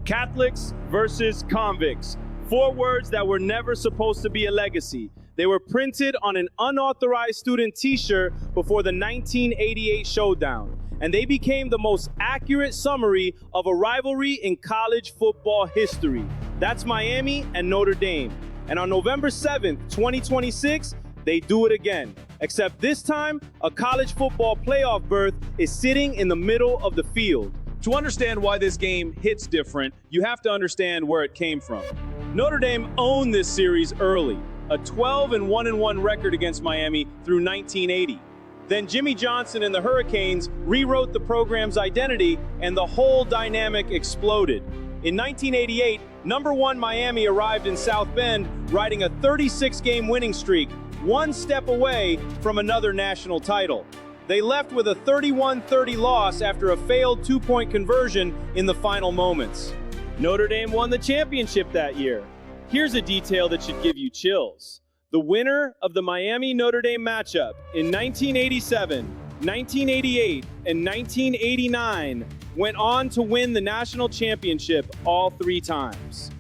Catholics versus convicts. 4 words that were never supposed to be a legacy. They were printed on an unauthorized student t-shirt before the 1988 showdown, and they became the most accurate summary of a rivalry in college football history. That's Miami and Notre Dame. And on November 7th, 2026, they do it again. Except this time, a college football playoff berth is sitting in the middle of the field. To understand why this game hits different, you have to understand where it came from. Notre Dame owned this series early, a 12-1-1 record against Miami through 1980. Then Jimmy Johnson and the Hurricanes rewrote the program's identity, and the whole dynamic exploded. In 1988, #1 Miami arrived in South Bend, riding a 36-game winning streak, one step away from another national title. They left with a 31-30 loss after a failed 2-point conversion in the final moments. Notre Dame won the championship that year. Here's a detail that should give you chills. The winner of the Miami-Notre Dame matchup in 1987, 1988, and 1989 went on to win the national championship all 3 times.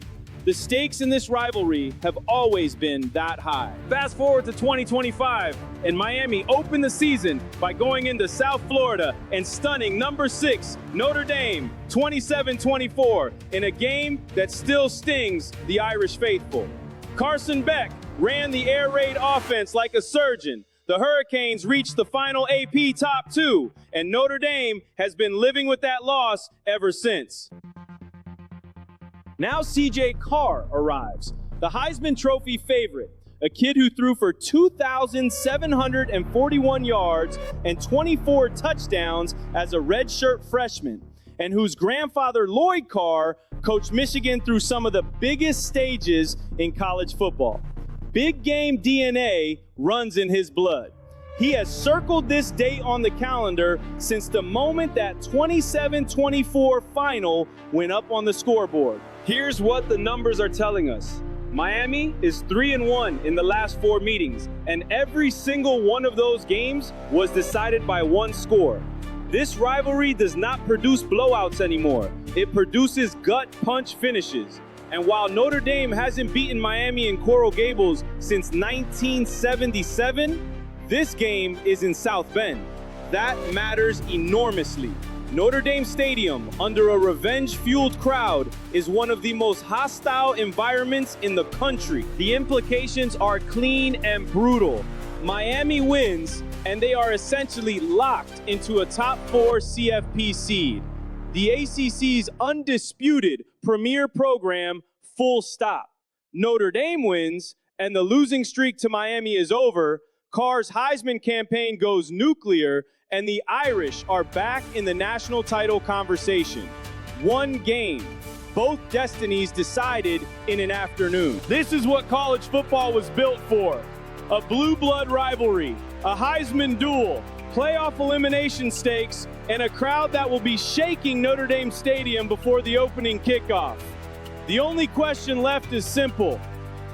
The stakes in this rivalry have always been that high. Fast forward to 2025, and Miami opened the season by going into South Florida and stunning #6 Notre Dame 27-24 in a game that still stings the Irish faithful. Carson Beck ran the air raid offense like a surgeon. The Hurricanes reached the final AP top 2, and Notre Dame has been living with that loss ever since. Now CJ Carr arrives, the Heisman Trophy favorite, a kid who threw for 2,741 yards and 24 touchdowns as a redshirt freshman, and whose grandfather Lloyd Carr coached Michigan through some of the biggest stages in college football. Big game DNA runs in his blood. He has circled this date on the calendar since the moment that 27-24 final went up on the scoreboard. Here's what the numbers are telling us. Miami is 3-1 in the last 4 meetings, and every single one of those games was decided by 1 score. This rivalry does not produce blowouts anymore. It produces gut punch finishes. And while Notre Dame hasn't beaten Miami in Coral Gables since 1977, this game is in South Bend. That matters enormously. Notre Dame Stadium, under a revenge-fueled crowd, is one of the most hostile environments in the country. The implications are clean and brutal. Miami wins, and they are essentially locked into a top 4 CFP seed. The ACC's undisputed premier program, full stop. Notre Dame wins, and the losing streak to Miami is over. Carr's Heisman campaign goes nuclear, and the Irish are back in the national title conversation. 1 game, both destinies decided in an afternoon. This is what college football was built for. A blue blood rivalry, a Heisman duel, playoff elimination stakes, and a crowd that will be shaking Notre Dame Stadium before the opening kickoff. The only question left is simple.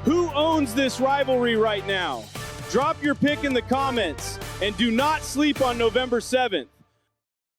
Who owns this rivalry right now? Drop your pick in the comments, and do not sleep on November 7th.